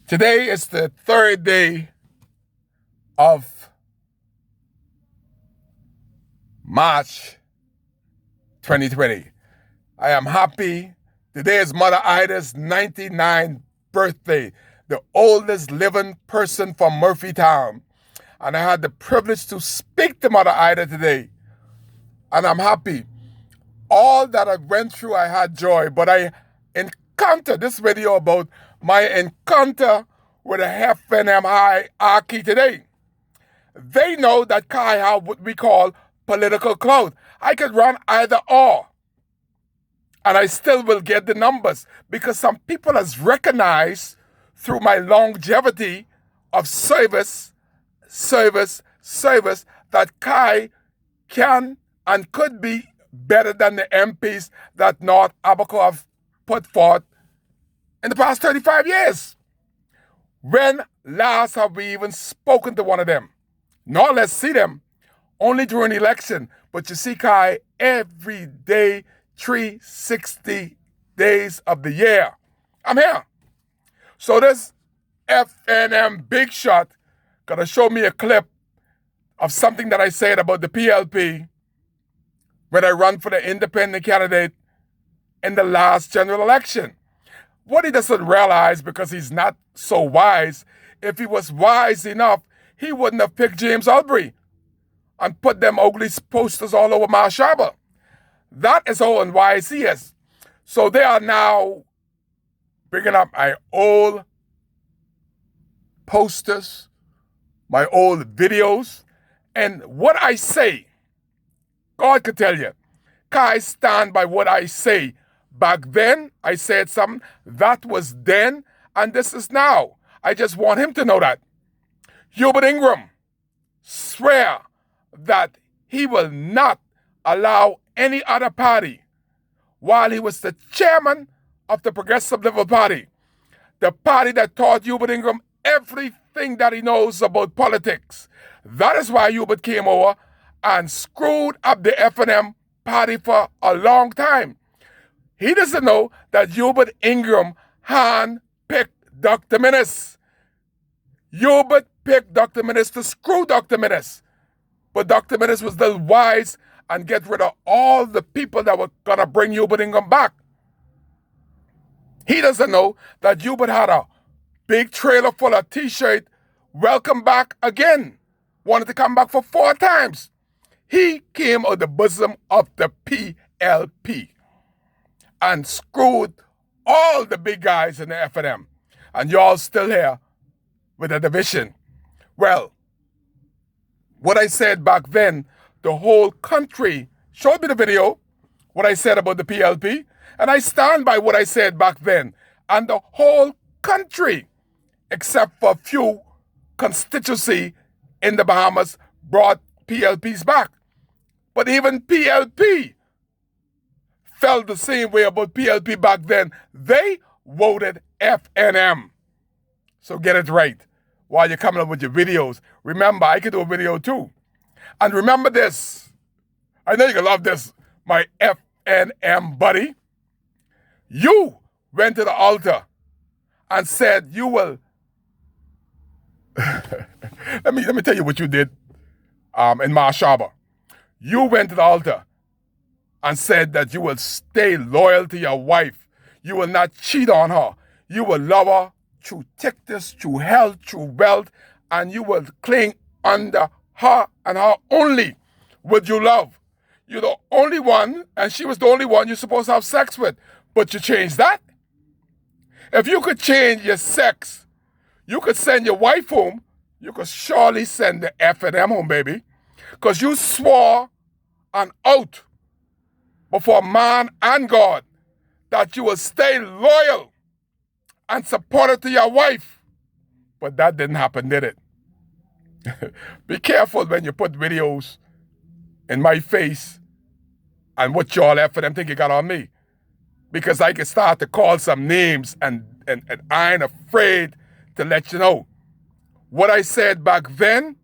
Today is the third day of March 2020. I am happy. Today is Mother Ida's 99th birthday, the oldest living person from Murphytown. And I had the privilege to speak to Mother Ida today. And I'm happy. All that I went through, I had joy. But I encountered this video about my encounter with a FNM hierarchy today. They know that I have what we call political clout. I could run either or, and I still will get the numbers because some people has recognized through my longevity of service that Kai can and could be better than the MPs that North Abaco have put forth in the past 35 years. When last have we even spoken to one of them? Nor let's see them only during election. But you see Kai every day, 360 days of the year. I'm here. So this FNM big shot gonna show me a clip of something that I said about the PLP when I run for the independent candidate in the last general election. What he doesn't realize, because he's not so wise, if he was wise enough, he wouldn't have picked James Albury and put them ugly posters all over Marsh Harbour. That is how unwise he is. So they are now bringing up my old posters, my old videos, and what I say, God could tell you, I stand by what I say. Back then, I said something. That was then, and this is now. I just want him to know that. Hubert Ingram swear that he will not allow any other party, while he was the chairman of the Progressive Liberal Party, the party that taught Hubert Ingram everything that he knows about politics. That is why Hubert came over and screwed up the FNM party for a long time. He doesn't know that Hubert Ingram hand-picked Dr. Minnis. Hubert picked Dr. Minnis to screw Dr. Minnis. But Dr. Minnis was still wise and get rid of all the people that were going to bring Hubert Ingram back. He doesn't know that Hubert had a big trailer full of t-shirts, welcome back again. Wanted to come back for 4 times. He came out of the bosom of the PLP and screwed all the big guys in the FNM. And y'all still here with a division. Well, what I said back then, the whole country showed me the video, what I said about the PLP, and I stand by what I said back then. And the whole country, except for a few constituency in the Bahamas, brought PLPs back. But even PLP felt the same way about PLP back then. They voted FNM. So get it right while you're coming up with your videos. Remember, I can do a video too. And remember this. I know you're going to love this, my FNM buddy. You went to the altar and said you will... let me tell you what you did in Marsh Harbour. You went to the altar and said that you will stay loyal to your wife. You will not cheat on her. You will love her through thickness, through health, through wealth, and you will cling under her and her only would you love. You're the only one, and she was the only one you're supposed to have sex with. But you changed that? If you could change your sex, you could send your wife home, you could surely send the FNM home, baby. Because you swore an oath before man and God that you will stay loyal and supportive to your wife. But that didn't happen, did it? Be careful when you put videos in my face and what y'all FNM think you got on me. Because I can start to call some names and I ain't afraid to let you know. What I said back then,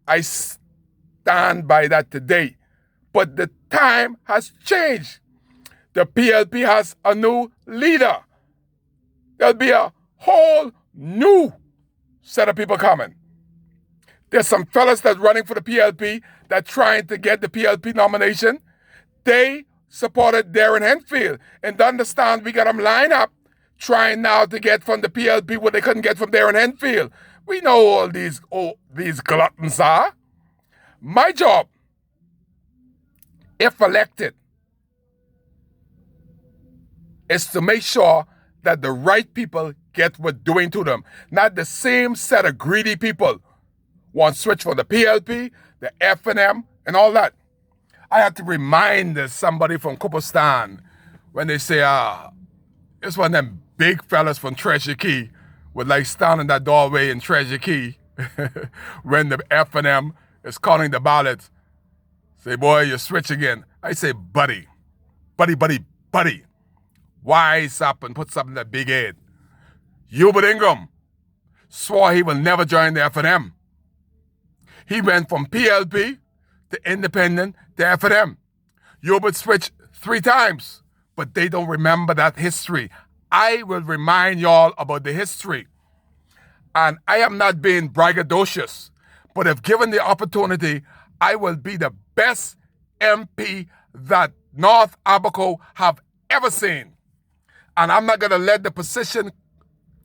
I stand by that today. But the time has changed. The PLP has a new leader. There'll be a whole new set of people coming. There's some fellas that's running for the PLP that trying to get the PLP nomination. They supported Darren Henfield. And to understand, we got them lined up trying now to get from the PLP what they couldn't get from Darren Henfield. We know all these gluttons are. My job, if elected, is to make sure that the right people get what's doing to them. Not the same set of greedy people want to switch for the PLP, the FNM, and all that. I have to remind somebody from Cooperstown when they say, it's one of them big fellas from Treasure Key would like stand in that doorway in Treasure Key when the FNM is calling the ballots. Say, boy, you switch again. I say, buddy. Wise up and put something in that big head. Hubert Ingram swore he will never join the FNM. He went from PLP to independent to FNM. Hubert switched 3 times, but they don't remember that history. I will remind y'all about the history. And I am not being braggadocious, but if given the opportunity, I will be the best MP that North Abaco have ever seen. And I'm not going to let the position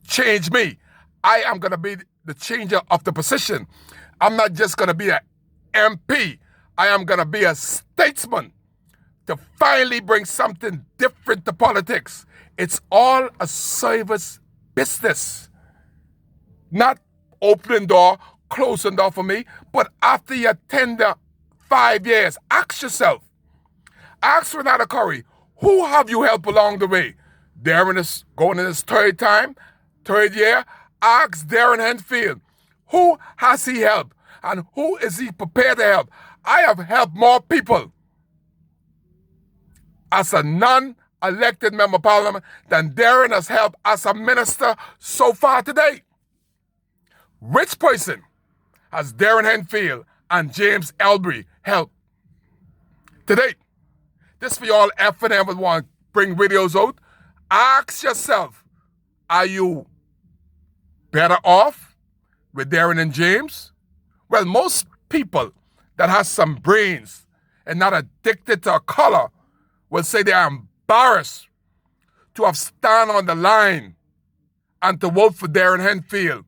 change me. I am going to be the changer of the position. I'm not just going to be an MP. I am going to be a statesman to finally bring something different to politics. It's all a service business. Not opening door, closing door for me, but after you tender 5 years, ask yourself, ask Renata Curry, who have you helped along the way? Darren is going in his 3rd year. Ask Darren Henfield, who has he helped and who is he prepared to help? I have helped more people as a non-elected member of parliament than Darren has helped as a minister so far today. Which person has Darren Henfield and James Elbury helped to date? This for y'all FNM would want to bring videos out. Ask yourself, are you better off with Darren and James? Well, most people that has some brains and not addicted to a color will say they are embarrassed to have stand on the line and to vote for Darren Henfield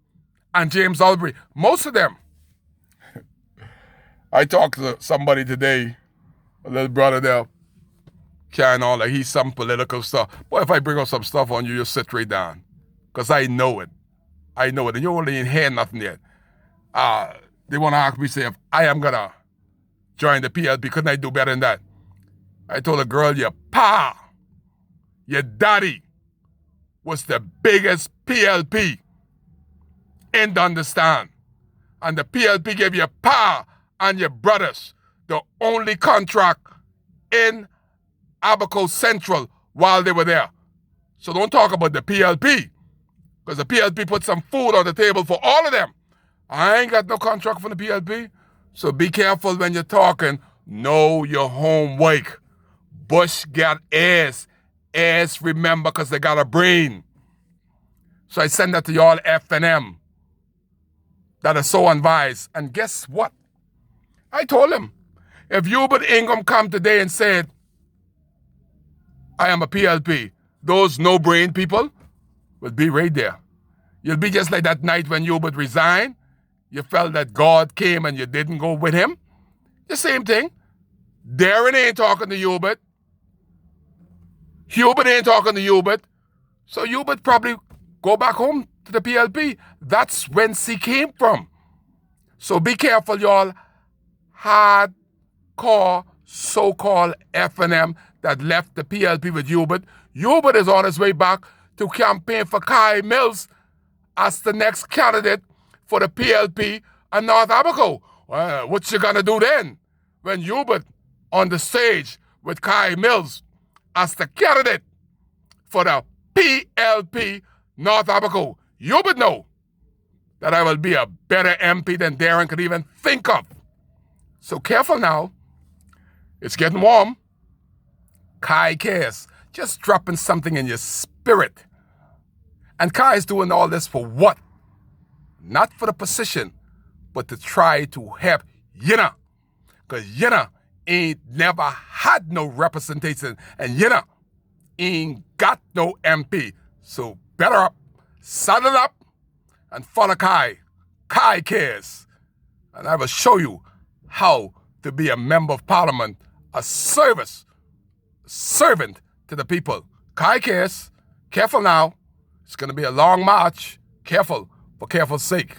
and James Elbury. Most of them. I talked to somebody today, a little brother there, carrying on like he's some political stuff. Boy, if I bring up some stuff on you, you'll sit right down. Because I know it. And you only ain't hear nothing yet. They want to ask me, say, if I am going to join the PLP, couldn't I do better than that? I told a girl, your pa, your daddy was the biggest PLP in the understand. And the PLP gave your pa and your brothers the only contract in Abaco Central while they were there. So don't talk about the PLP, because the PLP put some food on the table for all of them. I ain't got no contract from the PLP, so be careful when you're talking. Know your homework. Bush got heirs. Heirs remember because they got a brain. So I send that to y'all FNM that are so unwise. And guess what? I told him, if Hubert Ingram come today and said, I am a PLP, those no-brain people will be right there. You'll be just like that night when Hubert resigned. You felt that God came and you didn't go with him. The same thing. Darren ain't talking to Hubert. Hubert ain't talking to Hubert. So Hubert probably go back home to the PLP. That's whence he came from. So be careful, y'all. Hardcore so-called FNM that left the PLP with Hubert. Hubert is on his way back to campaign for Kai Mills as the next candidate for the PLP and North Abaco. Well, what you gonna do then when Hubert on the stage with Kai Mills as the candidate for the PLP North Abaco? Hubert know that I will be a better MP than Darren could even think of. So careful now. It's getting warm. Kai cares. Just dropping something in your spirit. And Kai is doing all this for what? Not for the position, but to try to help Yinna. Because Yinna ain't never had no representation, and Yinna ain't got no MP. So better up, saddle up, and follow Kai. Kai cares. And I will show you how to be a member of parliament, a servant to the people. Kai cares. Careful now. It's going to be a long march. Careful, for careful's sake.